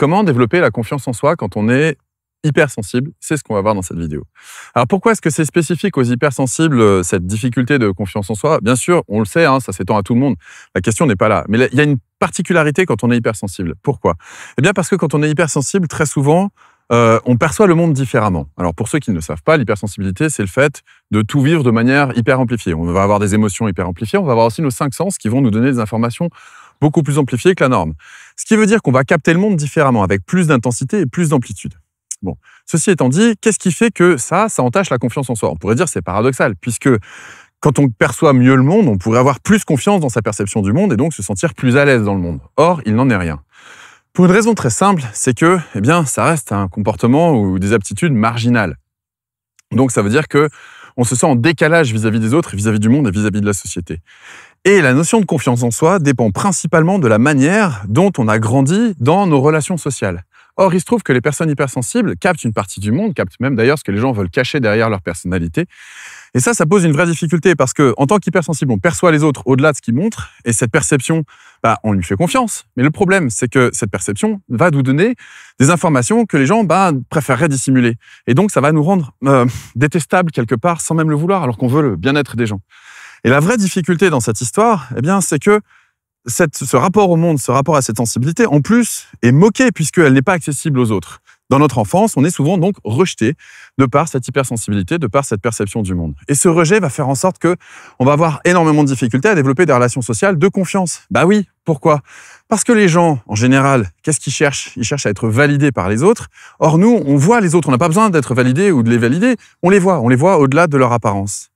Comment développer la confiance en soi quand on est hypersensible? C'est ce qu'on va voir dans cette vidéo. Alors pourquoi est-ce que c'est spécifique aux hypersensibles, cette difficulté de confiance en soi? Bien sûr, on le sait, hein, ça s'étend à tout le monde. La question n'est pas là. Mais il y a une particularité quand on est hypersensible. Pourquoi? Eh bien parce que quand on est hypersensible, très souvent, on perçoit le monde différemment. Alors pour ceux qui ne le savent pas, l'hypersensibilité, c'est le fait de tout vivre de manière hyper amplifiée. On va avoir des émotions hyper amplifiées, on va avoir aussi nos 5 sens qui vont nous donner des informations beaucoup plus amplifiées que la norme. Ce qui veut dire qu'on va capter le monde différemment, avec plus d'intensité et plus d'amplitude. Bon, ceci étant dit, qu'est-ce qui fait que ça entache la confiance en soi? On pourrait dire que c'est paradoxal, puisque quand on perçoit mieux le monde, on pourrait avoir plus confiance dans sa perception du monde et donc se sentir plus à l'aise dans le monde. Or, il n'en est rien. Pour une raison très simple, c'est que, eh bien, ça reste un comportement ou des aptitudes marginales. Donc, ça veut dire que on se sent en décalage vis-à-vis des autres, vis-à-vis du monde et vis-à-vis de la société. Et la notion de confiance en soi dépend principalement de la manière dont on a grandi dans nos relations sociales. Or, il se trouve que les personnes hypersensibles captent une partie du monde, captent même d'ailleurs ce que les gens veulent cacher derrière leur personnalité. Et ça pose une vraie difficulté parce que, en tant qu'hypersensible, on perçoit les autres au-delà de ce qu'ils montrent et cette perception, on lui fait confiance. Mais le problème, c'est que cette perception va nous donner des informations que les gens préféreraient dissimuler. Et donc, ça va nous rendre détestables quelque part sans même le vouloir, alors qu'on veut le bien-être des gens. Et la vraie difficulté dans cette histoire, eh bien, c'est que ce rapport au monde, ce rapport à cette sensibilité, en plus, est moqué puisqu'elle n'est pas accessible aux autres. Dans notre enfance, on est souvent donc rejeté de par cette hypersensibilité, de par cette perception du monde. Et ce rejet va faire en sorte que on va avoir énormément de difficultés à développer des relations sociales de confiance. Bah oui, pourquoi? Parce que les gens, en général, qu'est-ce qu'ils cherchent? Ils cherchent à être validés par les autres. Or, nous, on voit les autres, on n'a pas besoin d'être validés ou de les valider, on les voit au-delà de leur apparence.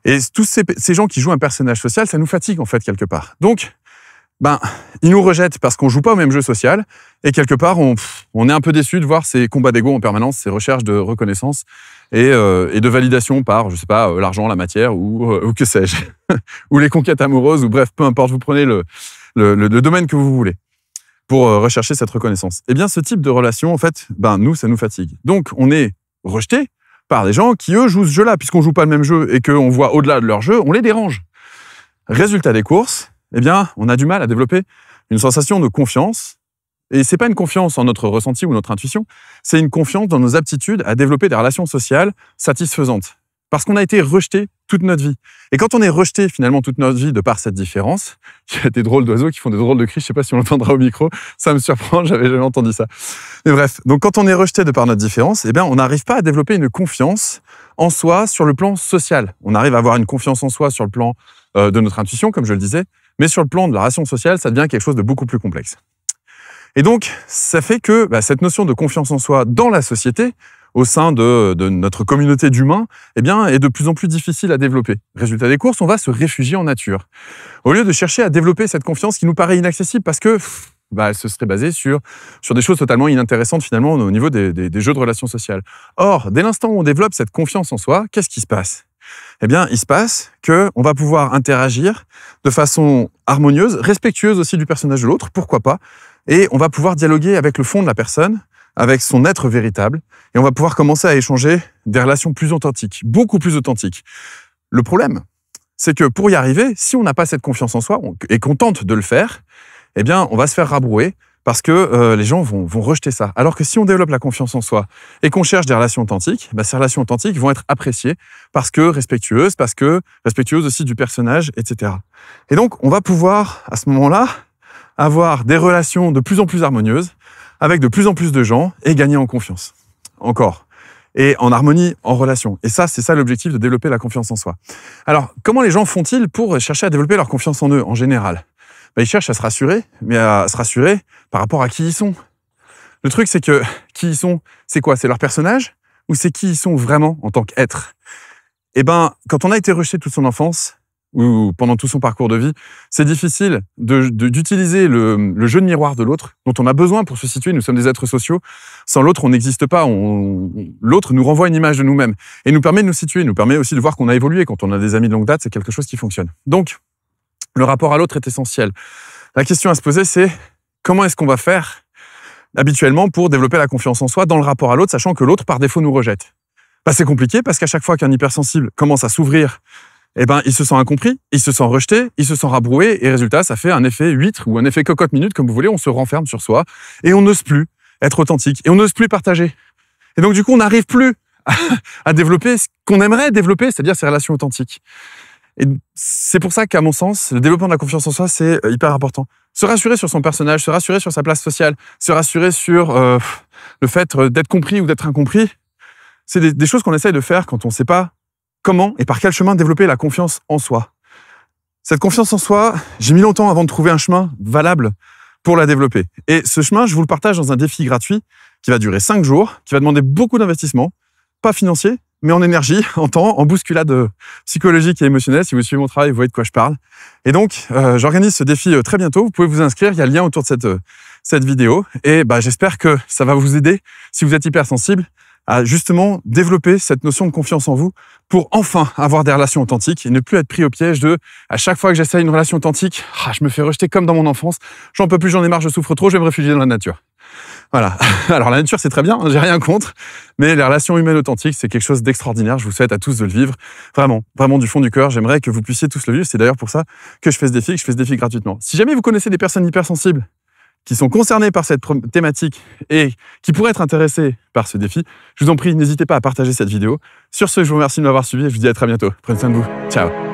Et tous ces gens qui jouent un personnage social, ça nous fatigue en fait quelque part. Donc, ils nous rejettent parce qu'on joue pas au même jeu social et quelque part on est un peu déçu de voir ces combats d'ego en permanence, ces recherches de reconnaissance et de validation par, je sais pas, l'argent, la matière ou que sais-je, ou les conquêtes amoureuses ou bref, peu importe, vous prenez le domaine que vous voulez pour rechercher cette reconnaissance. Eh bien, ce type de relation, en fait, nous, ça nous fatigue. Donc, on est rejeté par des gens qui, eux, jouent ce jeu-là. Puisqu'on joue pas le même jeu et qu'on voit au-delà de leur jeu, on les dérange. Résultat des courses, eh bien, on a du mal à développer une sensation de confiance. Et c'est pas une confiance en notre ressenti ou notre intuition, c'est une confiance dans nos aptitudes à développer des relations sociales satisfaisantes. Parce qu'on a été rejeté toute notre vie. Et quand on est rejeté finalement toute notre vie de par cette différence, il y a des drôles d'oiseaux qui font des drôles de cris, je sais pas si on l'entendra au micro, ça me surprend, j'avais jamais entendu ça. Mais bref, donc quand on est rejeté de par notre différence, eh bien on n'arrive pas à développer une confiance en soi sur le plan social. On arrive à avoir une confiance en soi sur le plan de notre intuition, comme je le disais, mais sur le plan de la relation sociale, ça devient quelque chose de beaucoup plus complexe. Et donc, ça fait que cette notion de confiance en soi dans la société, au sein de notre communauté d'humains, eh bien, est de plus en plus difficile à développer. Résultat des courses, on va se réfugier en nature. Au lieu de chercher à développer cette confiance qui nous paraît inaccessible parce que elle se serait basée sur des choses totalement inintéressantes finalement au niveau des jeux de relations sociales. Or, dès l'instant où on développe cette confiance en soi, qu'est-ce qui se passe? Eh bien, il se passe qu'on va pouvoir interagir de façon harmonieuse, respectueuse aussi du personnage de l'autre, pourquoi pas, et on va pouvoir dialoguer avec le fond de la personne, avec son être véritable, et on va pouvoir commencer à échanger des relations plus authentiques, beaucoup plus authentiques. Le problème, c'est que pour y arriver, si on n'a pas cette confiance en soi et qu'on tente de le faire, eh bien, on va se faire rabrouer parce que les gens vont rejeter ça. Alors que si on développe la confiance en soi et qu'on cherche des relations authentiques, ces relations authentiques vont être appréciées parce que respectueuses aussi du personnage, etc. Et donc, on va pouvoir, à ce moment-là, avoir des relations de plus en plus harmonieuses avec de plus en plus de gens et gagner en confiance. Encore. Et en harmonie, en relation. Et ça, c'est ça l'objectif de développer la confiance en soi. Alors, comment les gens font-ils pour chercher à développer leur confiance en eux, en général? Ils cherchent à se rassurer, mais à se rassurer par rapport à qui ils sont. Le truc, c'est que qui ils sont, c'est quoi? C'est leur personnage? Ou c'est qui ils sont vraiment en tant qu'être? Quand on a été rejeté toute son enfance, ou pendant tout son parcours de vie, c'est difficile d'utiliser le jeu de miroir de l'autre, dont on a besoin pour se situer. Nous sommes des êtres sociaux. Sans l'autre, on n'existe pas. L'autre nous renvoie une image de nous-mêmes et nous permet de nous situer, nous permet aussi de voir qu'on a évolué. Quand on a des amis de longue date, c'est quelque chose qui fonctionne. Donc, le rapport à l'autre est essentiel. La question à se poser, c'est comment est-ce qu'on va faire habituellement pour développer la confiance en soi dans le rapport à l'autre, sachant que l'autre, par défaut, nous rejette? C'est compliqué parce qu'à chaque fois qu'un hypersensible commence à s'ouvrir, il se sent incompris, il se sent rejeté, il se sent rabroué et résultat, ça fait un effet huître ou un effet cocotte-minute, comme vous voulez, on se renferme sur soi et on n'ose plus être authentique. Et on n'ose plus partager. Et donc, du coup, on n'arrive plus à développer ce qu'on aimerait développer, c'est-à-dire ces relations authentiques. Et c'est pour ça qu'à mon sens, le développement de la confiance en soi, c'est hyper important. Se rassurer sur son personnage, se rassurer sur sa place sociale, se rassurer sur le fait d'être compris ou d'être incompris, c'est des choses qu'on essaye de faire quand on ne sait pas comment et par quel chemin développer la confiance en soi. Cette confiance en soi, j'ai mis longtemps avant de trouver un chemin valable pour la développer. Et ce chemin, je vous le partage dans un défi gratuit qui va durer 5 jours, qui va demander beaucoup d'investissement, pas financier, mais en énergie, en temps, en bousculade psychologique et émotionnelle. Si vous suivez mon travail, vous voyez de quoi je parle. Et donc, j'organise ce défi très bientôt. Vous pouvez vous inscrire, il y a le lien autour de cette vidéo. Et j'espère que ça va vous aider, si vous êtes hypersensible, à justement développer cette notion de confiance en vous pour enfin avoir des relations authentiques et ne plus être pris au piège de à chaque fois que j'essaie une relation authentique, je me fais rejeter comme dans mon enfance, j'en peux plus, j'en ai marre, je souffre trop, je vais me réfugier dans la nature. Voilà. Alors la nature, c'est très bien, j'ai rien contre, mais les relations humaines authentiques, c'est quelque chose d'extraordinaire. Je vous souhaite à tous de le vivre, vraiment, vraiment du fond du cœur. J'aimerais que vous puissiez tous le vivre. C'est d'ailleurs pour ça que je fais ce défi, que je fais ce défi gratuitement. Si jamais vous connaissez des personnes hypersensibles qui sont concernées par cette thématique et qui pourraient être intéressées par ce défi, je vous en prie, n'hésitez pas à partager cette vidéo. Sur ce, je vous remercie de m'avoir suivi et je vous dis à très bientôt. Prenez soin de vous. Ciao.